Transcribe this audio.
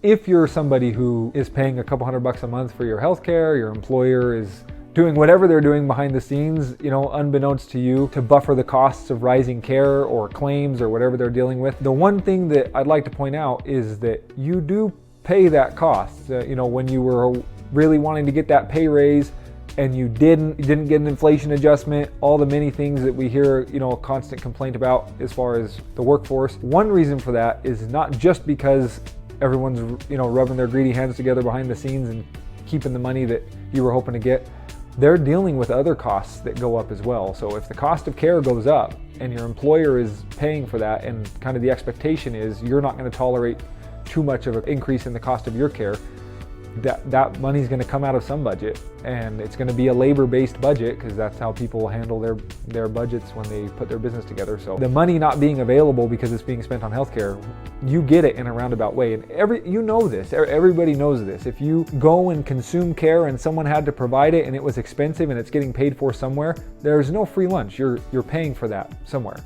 If you're somebody who is paying a couple $100 a month for your healthcare, your employer is doing whatever they're doing behind the scenes, unbeknownst to you, to buffer the costs of rising care or claims or whatever they're dealing with. The one thing that I'd like to point out is that you do pay that cost. When you were really wanting to get that pay raise and you didn't get an inflation adjustment, all the many things that we hear, a constant complaint about as far as the workforce. One reason for that is not just because everyone's, rubbing their greedy hands together behind the scenes and keeping the money that you were hoping to get. They're dealing with other costs that go up as well. So if the cost of care goes up and your employer is paying for that, and kind of the expectation is you're not going to tolerate too much of an increase in the cost of your care, that money's going to come out of some budget, and it's going to be a labor-based budget because that's how people handle their budgets when they put their business together. So the money not being available because it's being spent on healthcare, you get it in a roundabout way, and everybody knows this. If you go and consume care and someone had to provide it and it was expensive and it's getting paid for somewhere, there's no free lunch. You're paying for that somewhere.